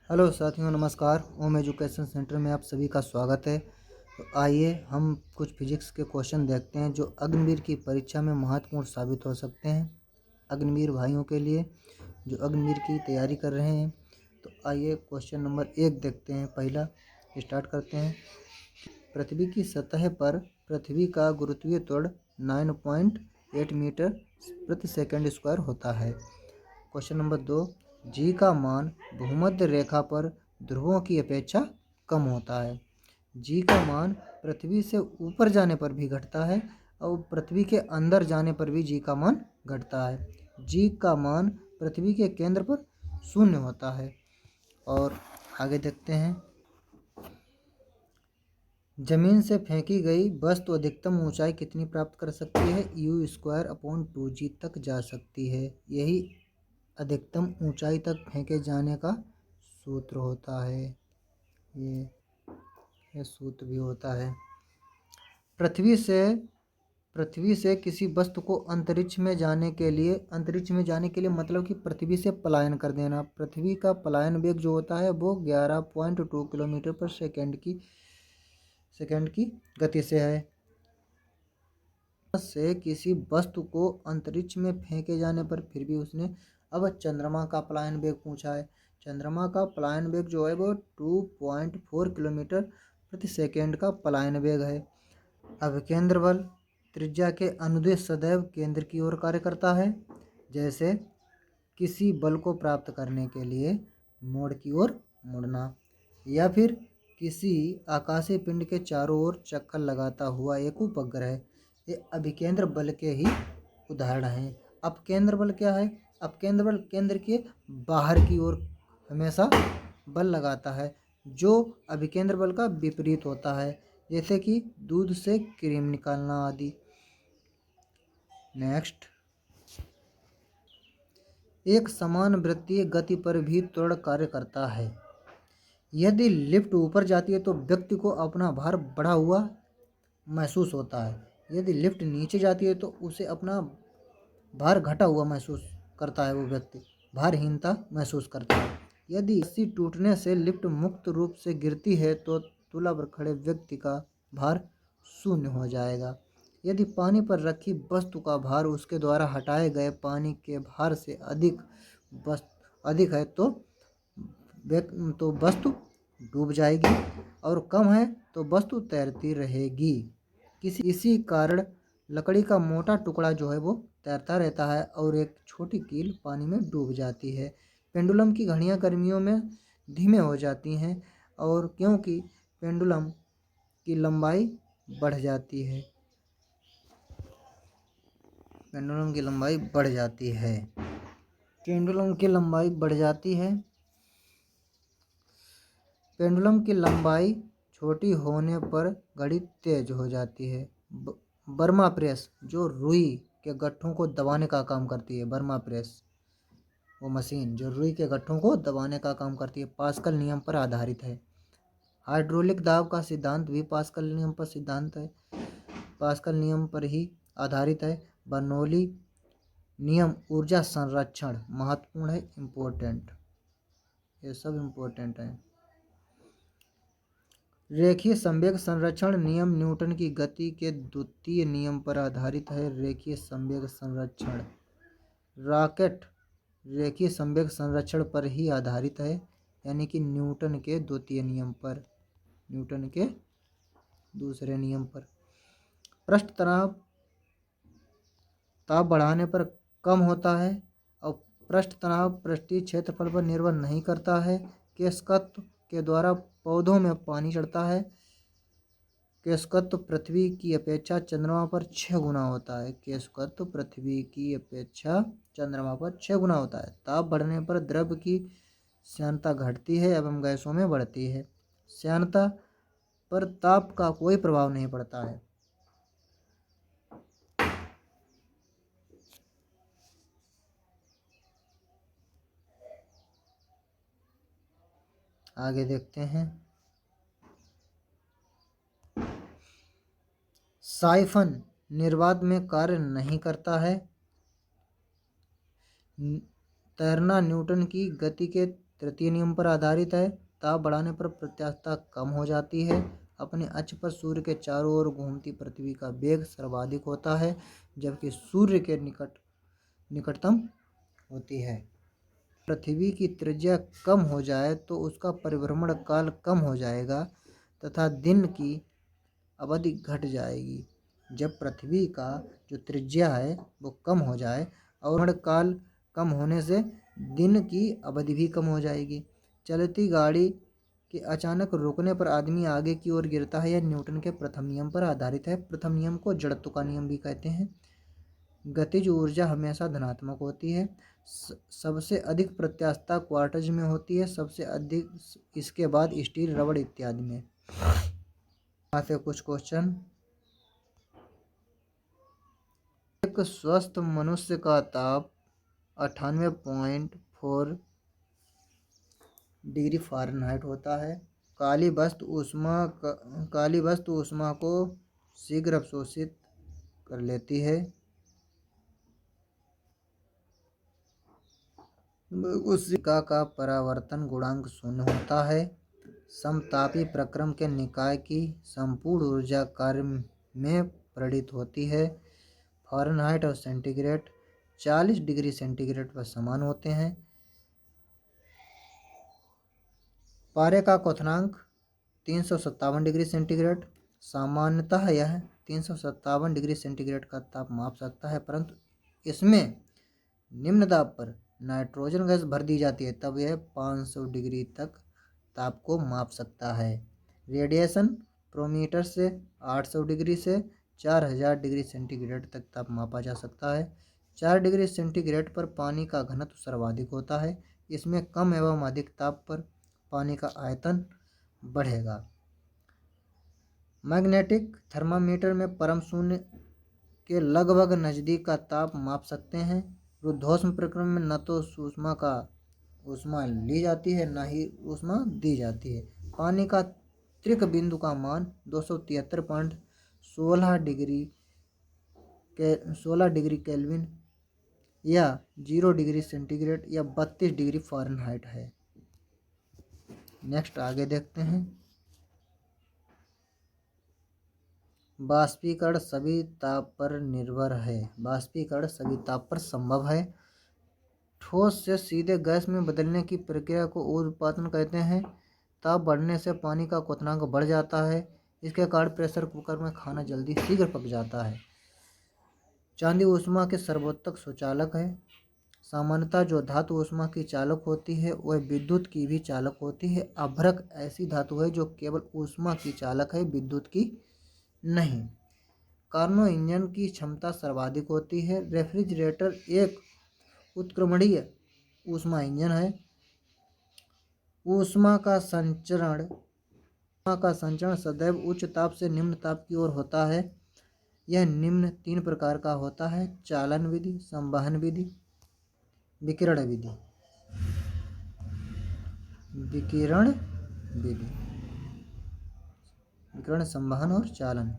Hello साथियों, नमस्कार। ओम education centre में आप सभी का स्वागत है। तो आइए हम कुछ फिजिक्स के क्वेश्चन देखते हैं जो अग्निवीर की परीक्षा में महत्वपूर्ण साबित हो सकते हैं। अग्निवीर भाइयों के लिए जो अग्निवीर की तैयारी कर रहे हैं। तो आइए क्वेश्चन नंबर 1 देखते हैं। पहला स्टार्ट करते हैं। पृथ्वी की सतह पर पृथ्वी का गुरुत्वीय त्वरण 9.8 मीटर प्रति सेकंड स्क्वायर होता है। क्वेश्चन नंबर 2, जी का मान भूमध्य रेखा पर ध्रुवों की अपेक्षा कम होता है। जी का मान पृथ्वी से ऊपर जाने पर भी घटता है और पृथ्वी के अंदर जाने पर भी जी का मान घटता है। जी का मान पृथ्वी के केंद्र पर 0 होता है। और आगे देखते हैं। जमीन से फेंकी गई वस्तु अधिकतम ऊंचाई कितनी प्राप्त कर सकती है? u²/2g तक जा सकती है। यही अधिकतम ऊंचाई तक फेंके जाने का सूत्र होता है। ये सूत्र भी होता है। पृथ्वी से किसी वस्तु को अंतरिक्ष में जाने के लिए मतलब कि पृथ्वी से पलायन कर देना। पृथ्वी का पलायन वेग जो होता है वो 11.2 किलोमीटर पर सेकंड की गति से है। से किसी वस्तु को अंतरिक्ष में फेंके जाने पर फिर भी उसने अब चंद्रमा का पलायन वेग पूछा है। चंद्रमा का पलायन वेग जो है वो 2.4 किलोमीटर प्रति सेकंड का पलायन वेग है। अब केंद्र बल त्रिज्या के अनुदिश सदैव केंद्र की ओर कार्य करता है। जैसे किसी बल को प्राप्त करने के लिए मोड़ की ओर मुड़ना, या फिर किसी आकाशीय पिंड के चारों ओर चक्कर लगाता हुआ एक उपग्रह, ये अभिकेंद्र बल के ही उदाहरण हैं। अपकेंद्र बल क्या है? अपकेंद्र बल केंद्र के बाहर की ओर हमेशा बल लगाता है, जो अभिकेंद्र बल का विपरीत होता है, जैसे कि दूध से क्रीम निकालना आदि। नेक्स्ट, एक समान वृत्तीय गति पर भी त्वरण कार्य करता है। यदि लिफ्ट ऊपर जाती है तो व्यक्ति को अपना भार बढ़ा हुआ महसूस होता है। यदि लिफ्ट नीचे जाती है तो उसे अपना भार घटा हुआ महसूस करता है, वो व्यक्ति भारहीनता महसूस करता है। यदि रस्सी टूटने से लिफ्ट मुक्त रूप से गिरती है तो तुला पर खड़े व्यक्ति का भार 0 हो जाएगा। यदि पानी पर रखी वस्तु का भार उसके द्वारा हटाए गए पानी के भार से अधिक है तो वस्तु डूब जाएगी, और कम है तो वस्तु तैरती रहेगी। इसी कारण लकड़ी का मोटा टुकड़ा जो है वो तैरता रहता है और एक छोटी कील पानी में डूब जाती है। पेंडुलम की घड़ियां गर्मियों में धीमे हो जाती हैं और क्योंकि पेंडुलम की लंबाई बढ़ जाती है। पेंडुलम की लंबाई बढ़ जाती है। पेंडुलम की लंबाई बढ़ जाती है। पेंडुलम की लंबाई छोटी होने पर घड़ी तेज हो जाती है। बर्मा प्रेस जो रुई के गट्ठों को दबाने का काम करती है, बर्मा प्रेस वो मशीन जो रुई के गट्ठों को दबाने का काम करती है, पास्कल नियम पर आधारित है। हाइड्रोलिक दाब का सिद्धांत भी पास्कल नियम पर सिद्धांत है, पास्कल नियम पर ही आधारित है। बर्नौली नियम ऊर्जा संरक्षण महत्वपूर्ण है, इम्पोर्टेंट, ये सब इम्पोर्टेंट है। रेखीय संवेग संरक्षण नियम न्यूटन की गति के द्वितीय नियम पर आधारित है। रेखीय संवेग संरक्षण रॉकेट रेखीय संवेग संरक्षण पर ही आधारित है, यानी कि न्यूटन के द्वितीय नियम पर, न्यूटन के दूसरे नियम पर। पृष्ठ तनाव ताप बढ़ाने पर कम होता है और पृष्ठ तनाव पृष्ठीय क्षेत्रफल पर निर्भर नहीं करता है। केशकत्व के द्वारा पौधों में पानी चढ़ता है। केशकत्व पृथ्वी की अपेक्षा चंद्रमा पर 6 गुना होता है। केशकत्व पृथ्वी की अपेक्षा चंद्रमा पर 6 गुना होता है। ताप बढ़ने पर द्रव की श्यानता घटती है एवं गैसों में बढ़ती है। श्यानता पर ताप का कोई प्रभाव नहीं पड़ता है। आगे देखते हैं। साइफन निर्वात में कार्य नहीं करता है। तैरना न्यूटन की गति के तृतीय नियम पर आधारित है। ताप बढ़ाने पर प्रत्यास्थता कम हो जाती है। अपने अक्ष पर सूर्य के चारों ओर घूमती पृथ्वी का वेग सर्वाधिक होता है, जबकि सूर्य के निकटतम होती है। पृथ्वी की त्रिज्या कम हो जाए तो उसका परिभ्रमण काल कम हो जाएगा तथा दिन की अवधि घट जाएगी। जब पृथ्वी का जो त्रिज्या है वो कम हो जाए और भ्रमण काल कम होने से दिन की अवधि भी कम हो जाएगी। चलती गाड़ी के अचानक रुकने पर आदमी आगे की ओर गिरता है। यह न्यूटन के प्रथम नियम पर आधारित है। प्रथम नियम को जड़त्व का नियम भी कहते हैं। गतिज ऊर्जा हमेशा धनात्मक होती है। सबसे अधिक प्रत्यास्थता क्वार्टज में होती है, सबसे अधिक इसके बाद स्टील, रबड़ इत्यादि में। आते कुछ क्वेश्चन। एक स्वस्थ मनुष्य का ताप 98.4 डिग्री फ़ारेनहाइट होता है। काली वस्तु ऊष्मा को शीघ्र अवशोषित कर लेती है। कोशिका का परावर्तन गुणांक 0 होता है। समतापी प्रक्रम के निकाय की संपूर्ण ऊर्जा कार्य में प्रेरित होती है। फ़ारेनहाइट और सेंटीग्रेड 40 डिग्री सेंटीग्रेड पर समान होते हैं। पारे का क्वथनांक 357 डिग्री सेंटीग्रेड। सामान्यतः यह 357 डिग्री सेंटीग्रेड का ताप माप सकता है, परंतु इसमें निम्न दाब पर नाइट्रोजन गैस भर दी जाती है, तब यह 500 डिग्री तक ताप को माप सकता है। रेडिएशन प्रोमीटर से 800 डिग्री से 4000 डिग्री सेंटीग्रेड तक ताप मापा जा सकता है। 4 डिग्री सेंटीग्रेड पर पानी का घनत्व सर्वाधिक होता है। इसमें कम एवं अधिक ताप पर पानी का आयतन बढ़ेगा। मैग्नेटिक थर्मामीटर में परम शून्य के लगभग नज़दीक का ताप माप सकते हैं। रुद्धोष्म प्रक्रम में न तो ऊष्मा ली जाती है न ही ऊष्मा दी जाती है। पानी का त्रिक बिंदु का मान 273.16 डिग्री केल्विन या 0 डिग्री सेंटीग्रेड या 32 डिग्री फ़ारेनहाइट है। नेक्स्ट आगे देखते हैं। बाष्पीकरण सभी ताप पर निर्भर है। बाष्पीकरण सभी ताप पर संभव है। ठोस से सीधे गैस में बदलने की प्रक्रिया को ऊर्ध्वपातन कहते हैं। ताप बढ़ने से पानी का क्वथनांक बढ़ जाता है। इसके कारण प्रेशर कुकर में खाना जल्दी शीघ्र पक जाता है। चांदी ऊष्मा के सर्वोत्तम सुचालक है। सामान्यतः जो धातु ऊष्मा की चालक होती है वह विद्युत की भी चालक होती है। अभ्रक ऐसी धातु है जो केवल ऊष्मा की चालक है, विद्युत की नहीं। कार्नो इंजन की क्षमता सर्वाधिक होती है। रेफ्रिजरेटर एक उत्क्रमणीय ऊष्मा इंजन है। ऊष्मा का संचरण सदैव उच्च ताप से निम्न ताप की ओर होता है। यह निम्न 3 प्रकार का होता है: चालन विधि, संवहन विधि, विकिरण विधि। विकिरण संवहन और चालन।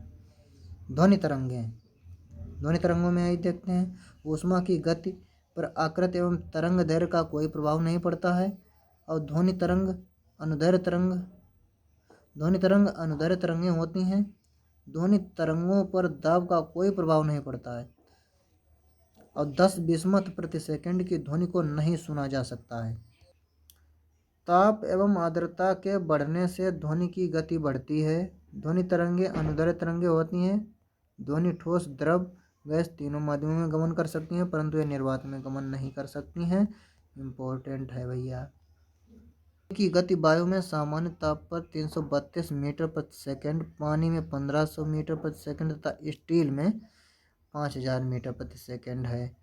ध्वनि तरंगों में आई देखते हैं। ऊष्मा की गति पर आकृति एवं तरंग दैर्घ्य का कोई प्रभाव नहीं पड़ता है और ध्वनि तरंग अनुदैर्घ्य तरंगें होती हैं। ध्वनि तरंगों पर दाब का कोई प्रभाव नहीं पड़ता है और 10 विस्मत प्रति सेकंड की ध्वनि को नहीं सुना जा सकता है। ताप एवं आर्द्रता के बढ़ने से ध्वनि की गति बढ़ती है। ध्वनि तरंगें अनुदैर्घ्य तरंगें होती हैं। ध्वनि ठोस, द्रव, गैस तीनों माध्यमों में गमन कर सकती हैं, परंतु ये निर्वात में गमन नहीं कर सकती हैं। इम्पोर्टेंट है भैया। की गति वायु में सामान्य ताप पर 332 मीटर प्रति सेकंड, पानी में 1500 मीटर प्रति सेकंड तथा स्टील में 5000 मीटर प्रति सेकंड है।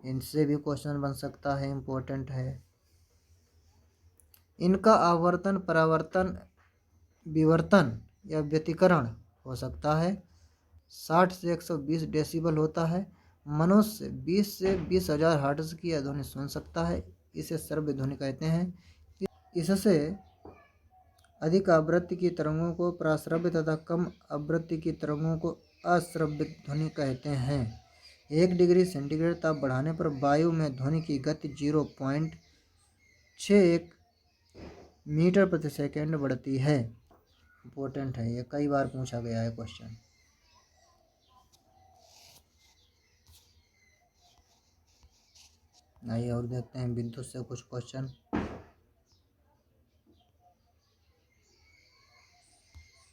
इनसे भी क्वेश्चन बन सकता है, इम्पोर्टेंट है। इनका आवर्तन, परावर्तन, विवर्तन या व्यतिकरण हो सकता है। 60 से 120 डेसिबल होता है। मनुष्य 20 से 20,000 हर्ट्ज की ध्वनि सुन सकता है। इसे श्रव्य ध्वनि कहते हैं। इससे अधिक आवृत्ति की तरंगों को प्राश्रव्य तथा कम आवृत्ति की तरंगों को अश्रव्य ध्वनि कहते हैं। 1 डिग्री सेंटीग्रेड ताप बढ़ाने पर वायु में ध्वनि की गति 0.61 मीटर प्रति सेकंड बढ़ती है। इम्पोर्टेंट है, ये कई बार पूछा गया है क्वेश्चन। आइए और देखते हैं विद्युत से कुछ क्वेश्चन।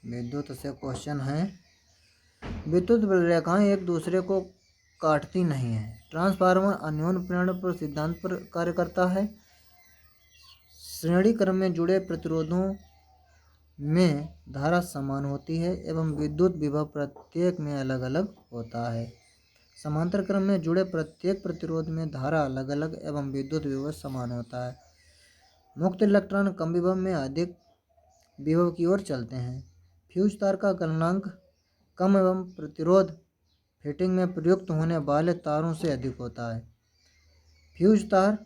विद्युत से क्वेश्चन है, विद्युत रेखाएं एक दूसरे को काटती नहीं है। ट्रांसफार्मर अन्योन्य प्रेरण पर सिद्धांत पर कार्य करता है। श्रेणी क्रम में जुड़े प्रतिरोधों में धारा समान होती है एवं विद्युत विभव प्रत्येक में अलग अलग होता है। समांतर क्रम में जुड़े प्रत्येक प्रतिरोध में धारा अलग अलग एवं विद्युत विभव समान होता है। मुक्त इलेक्ट्रॉन कम विभव में अधिक विभव की ओर चलते हैं। फ्यूज तार का गलनांक कम एवं प्रतिरोध फिटिंग में प्रयुक्त होने वाले तारों से अधिक होता है। फ्यूज तार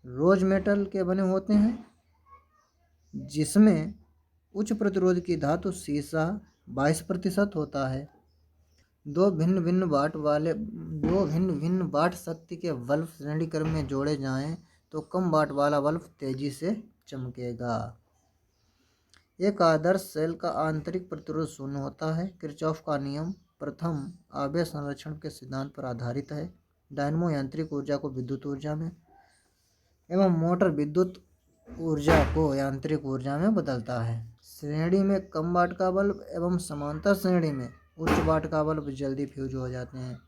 रोज मेटल के बने होते हैं जिसमें उच्च प्रतिरोध की धातु सीसा 22% होता है। दो भिन्न भिन्न वाट शक्ति के बल्ब श्रेणी क्रम में जोड़े जाएं तो कम वाट वाला बल्ब तेजी से चमकेगा। एक आदर्श सेल का आंतरिक प्रतिरोध शून्य होता है। किरचॉफ का नियम प्रथम आवेश संरक्षण के सिद्धांत पर आधारित है। डायनमो यांत्रिक ऊर्जा को विद्युत ऊर्जा में एवं मोटर विद्युत ऊर्जा को यांत्रिक ऊर्जा में बदलता है। श्रेणी में कम वाट का बल्ब एवं समांतर श्रेणी में उच्च वाट का बल्ब जल्दी फ्यूज हो जाते हैं।